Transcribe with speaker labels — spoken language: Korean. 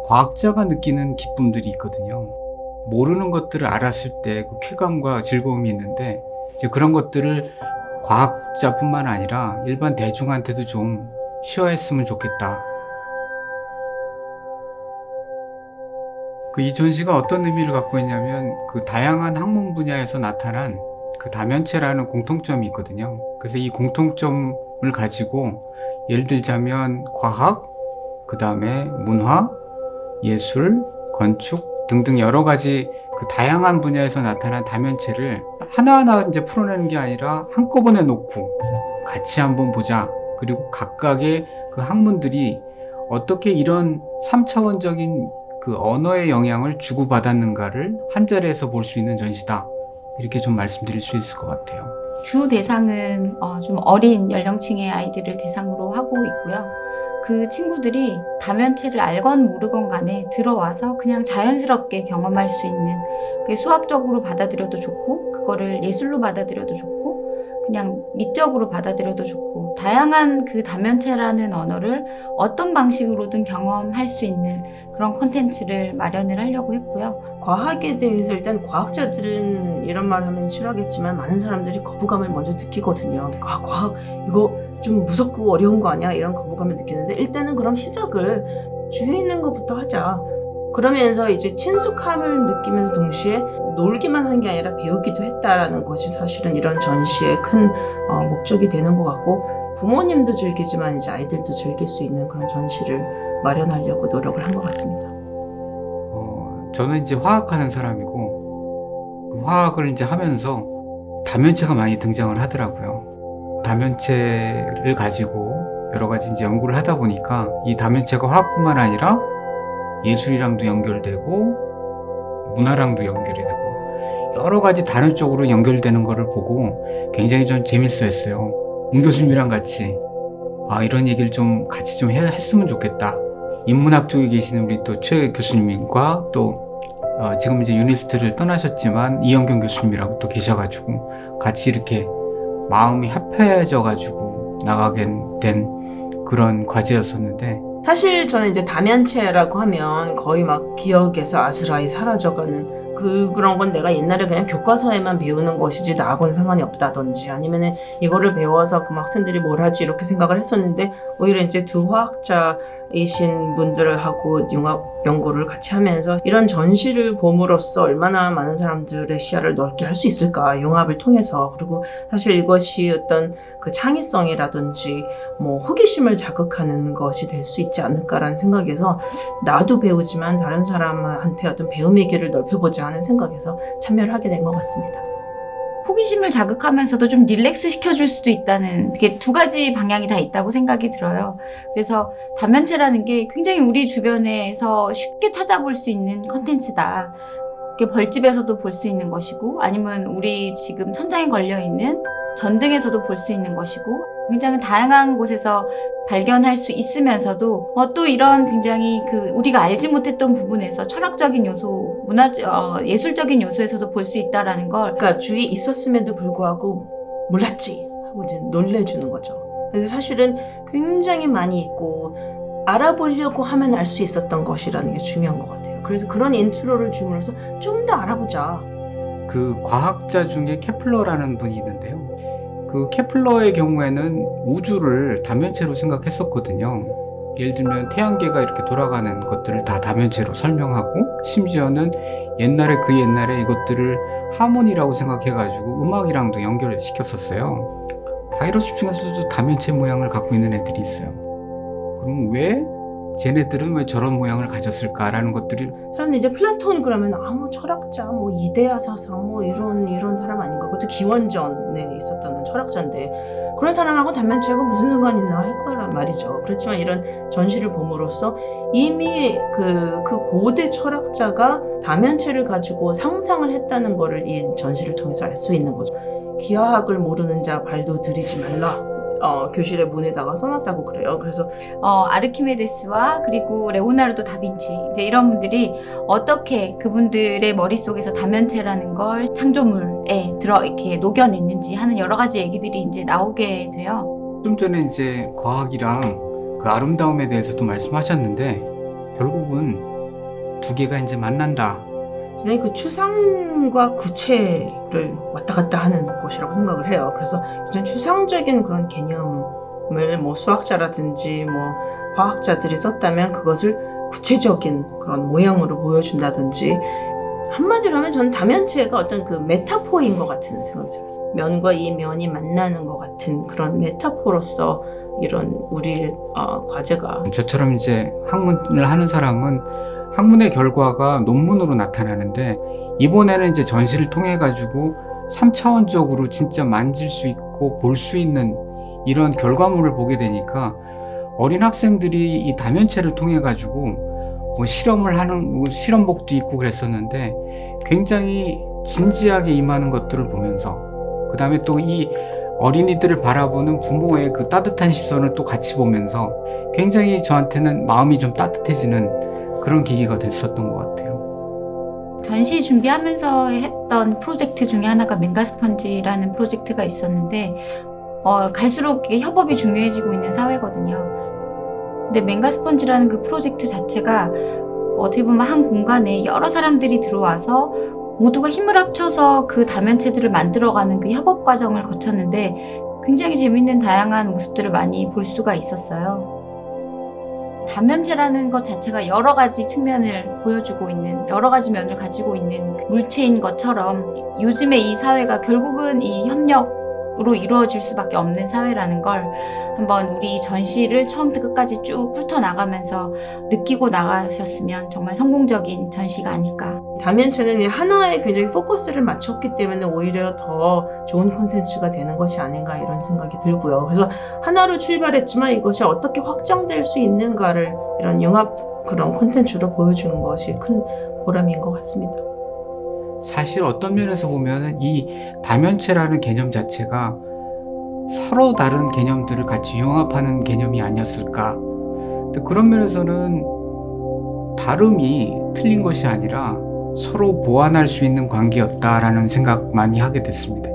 Speaker 1: 과학자가 느끼는 기쁨들이 있거든요. 모르는 것들을 알았을 때 그 쾌감과 즐거움이 있는데 이제 그런 것들을 과학자뿐만 아니라 일반 대중한테도 좀 시어했으면 좋겠다. 그 이 전시가 어떤 의미를 갖고 있냐면 그 다양한 학문 분야에서 나타난 그 다면체라는 공통점이 있거든요. 그래서 이 공통점을 가지고 예를 들자면 과학, 그 다음에 문화, 예술, 건축 등등 여러 가지 그 다양한 분야에서 나타난 다면체를 하나하나 이제 풀어내는 게 아니라 한꺼번에 놓고 같이 한번 보자. 그리고 각각의 그 학문들이 어떻게 이런 3차원적인 그 언어의 영향을 주고받았는가를 한 자리에서 볼 수 있는 전시다. 이렇게 좀 말씀드릴 수 있을 것 같아요.
Speaker 2: 주 대상은 좀 어린 연령층의 아이들을 대상으로 하고 있고요. 그 친구들이 다면체를 알건 모르건 간에 들어와서 그냥 자연스럽게 경험할 수 있는, 그게 수학적으로 받아들여도 좋고 그거를 예술로 받아들여도 좋고 그냥 미적으로 받아들여도 좋고, 다양한 그 다면체라는 언어를 어떤 방식으로든 경험할 수 있는 그런 콘텐츠를 마련을 하려고 했고요.
Speaker 3: 과학에 대해서 일단 과학자들은 이런 말 하면 싫어하겠지만 많은 사람들이 거부감을 먼저 느끼거든요. 아, 과학 이거 좀 무섭고 어려운 거 아니야? 이런 거부감을 느끼는데, 일단은 그럼 시작을 주위에 있는 것부터 하자. 그러면서 이제 친숙함을 느끼면서 동시에 놀기만 한 게 아니라 배우기도 했다라는 것이 사실은 이런 전시의 큰 목적이 되는 것 같고, 부모님도 즐기지만 이제 아이들도 즐길 수 있는 그런 전시를 마련하려고 노력을 한 것 같습니다.
Speaker 1: 저는 이제 화학하는 사람이고 화학을 이제 하면서 다면체가 많이 등장을 하더라고요. 다면체를 가지고 여러 가지 이제 연구를 하다 보니까 이 다면체가 화학뿐만 아니라 예술이랑도 연결되고 문화랑도 연결이 되고 여러 가지 다른 쪽으로 연결되는 거를 보고 굉장히 좀 재밌어 했어요. 문 교수님이랑 같이 이런 얘기를 좀 같이 좀 했으면 좋겠다. 인문학 쪽에 계시는 우리 또 최 교수님과 또 지금 이제 유니스트를 떠나셨지만 이영경 교수님이라고 또 계셔가지고 같이 이렇게 마음이 합해져가지고 나가게 된 그런 과제였었는데,
Speaker 3: 사실 저는 이제 다면체라고 하면 거의 막 기억에서 아스라이 사라져가는 그런 건 내가 옛날에 그냥 교과서에만 배우는 것이지 나하고는 상관이 없다든지, 아니면은 이거를 배워서 그 학생들이 뭘 하지 이렇게 생각을 했었는데, 오히려 이제 두 화학자이신 분들하고 융합 연구를 같이 하면서 이런 전시를 봄으로써 얼마나 많은 사람들의 시야를 넓게 할 수 있을까, 융합을 통해서. 그리고 사실 이것이 어떤 그 창의성이라든지 뭐 호기심을 자극하는 것이 될 수 있지 않을까라는 생각에서, 나도 배우지만 다른 사람한테 어떤 배움의 길을 넓혀보자 하는 생각에서 참여를 하게 된 것 같습니다.
Speaker 2: 호기심을 자극하면서도 좀 릴렉스 시켜줄 수도 있다는, 그게 두 가지 방향이 다 있다고 생각이 들어요. 그래서 다면체라는 게 굉장히 우리 주변에서 쉽게 찾아볼 수 있는 컨텐츠다. 벌집에서도 볼 수 있는 것이고, 아니면 우리 지금 천장에 걸려있는 전등에서도 볼 수 있는 것이고, 굉장히 다양한 곳에서 발견할 수 있으면서도 또 이런 굉장히 그 우리가 알지 못했던 부분에서 철학적인 요소, 예술적인 요소에서도 볼 수 있다라는 걸,
Speaker 3: 그러니까 주위에 있었음에도 불구하고 몰랐지 하고 이제 놀래주는 거죠. 그래서 사실은 굉장히 많이 있고 알아보려고 하면 알 수 있었던 것이라는 게 중요한 것 같아요. 그래서 그런 인트로를 줌으로써 좀 더 알아보자.
Speaker 1: 그 과학자 중에 케플러라는 분이 있는데요. 그 케플러의 경우에는 우주를 다면체로 생각했었거든요. 예를 들면 태양계가 이렇게 돌아가는 것들을 다 다면체로 설명하고, 심지어는 옛날에 이것들을 하모니라고 생각해가지고 음악이랑도 연결을 시켰었어요. 바이러스 중에서도 다면체 모양을 갖고 있는 애들이 있어요. 그럼 쟤네들은 왜 저런 모양을 가졌을까라는 것들이,
Speaker 3: 사람들이 이제 플라톤 그러면 뭐 철학자, 뭐 이데아 사상, 뭐 이런 사람 아닌가. 그것도 기원전에 있었던 철학자인데 그런 사람하고 다면체가 무슨 상관 있나 할 거란 말이죠. 그렇지만 이런 전시를 봄으로써 이미 그 고대 철학자가 다면체를 가지고 상상을 했다는 거를 이 전시를 통해서 알 수 있는 거죠. 기하학을 모르는 자 발도 들이지 말라. 교실의 문에다가 써놨다고 그래요. 그래서
Speaker 2: 아르키메데스와 그리고 레오나르도 다빈치, 이제 이런 분들이 어떻게 그분들의 머릿속에서 다면체라는 걸 창조물에 이렇게 녹여냈는지 하는 여러 가지 얘기들이 이제 나오게 돼요.
Speaker 1: 좀 전에 이제 과학이랑 그 아름다움에 대해서도 말씀하셨는데, 결국은 두 개가 이제 만난다.
Speaker 3: 굉장히 그 추상과 구체를 왔다 갔다 하는 것이라고 생각을 해요. 그래서 굉장히 추상적인 그런 개념을 뭐 수학자라든지 뭐 과학자들이 썼다면 그것을 구체적인 그런 모양으로 보여준다든지, 한마디로 하면 저는 다면체가 어떤 그 메타포인 것 같은 생각이 들어요. 면과 이 면이 만나는 것 같은 그런 메타포로서 이런 우리 과제가.
Speaker 1: 저처럼 이제 학문을 하는 사람은 학문의 결과가 논문으로 나타나는데, 이번에는 이제 전시를 통해 가지고 3차원적으로 진짜 만질 수 있고 볼 수 있는 이런 결과물을 보게 되니까 어린 학생들이 이 다면체를 통해 가지고 뭐 실험을 하는 뭐 실험복도 입고 그랬었는데 굉장히 진지하게 임하는 것들을 보면서, 그 다음에 또 이 어린이들을 바라보는 부모의 그 따뜻한 시선을 또 같이 보면서 굉장히 저한테는 마음이 좀 따뜻해지는 그런 계기가 됐었던 것 같아요.
Speaker 2: 전시 준비하면서 했던 프로젝트 중에 하나가 맹가스펀지라는 프로젝트가 있었는데, 갈수록 이게 협업이 중요해지고 있는 사회거든요. 근데 맹가스펀지라는 그 프로젝트 자체가 어떻게 보면 한 공간에 여러 사람들이 들어와서 모두가 힘을 합쳐서 그 다면체들을 만들어가는 그 협업 과정을 거쳤는데 굉장히 재밌는 다양한 모습들을 많이 볼 수가 있었어요. 다면체라는 것 자체가 여러 가지 측면을 보여주고 있는, 여러 가지 면을 가지고 있는 물체인 것처럼 요즘에 이 사회가 결국은 이 협력으로 이루어질 수밖에 없는 사회라는 걸 한번 우리 전시를 처음부터 끝까지 쭉 훑어나가면서 느끼고 나가셨으면 정말 성공적인 전시가 아닐까.
Speaker 3: 다면체는 하나에 굉장히 포커스를 맞췄기 때문에 오히려 더 좋은 콘텐츠가 되는 것이 아닌가 이런 생각이 들고요. 그래서 하나로 출발했지만 이것이 어떻게 확장될 수 있는가를 이런 융합 그런 콘텐츠로 보여주는 것이 큰 보람인 것 같습니다.
Speaker 1: 사실 어떤 면에서 보면 이 다면체라는 개념 자체가 서로 다른 개념들을 같이 융합하는 개념이 아니었을까. 근데 그런 면에서는 다름이 틀린 것이 아니라 서로 보완할 수 있는 관계였다라는 생각 많이 하게 됐습니다.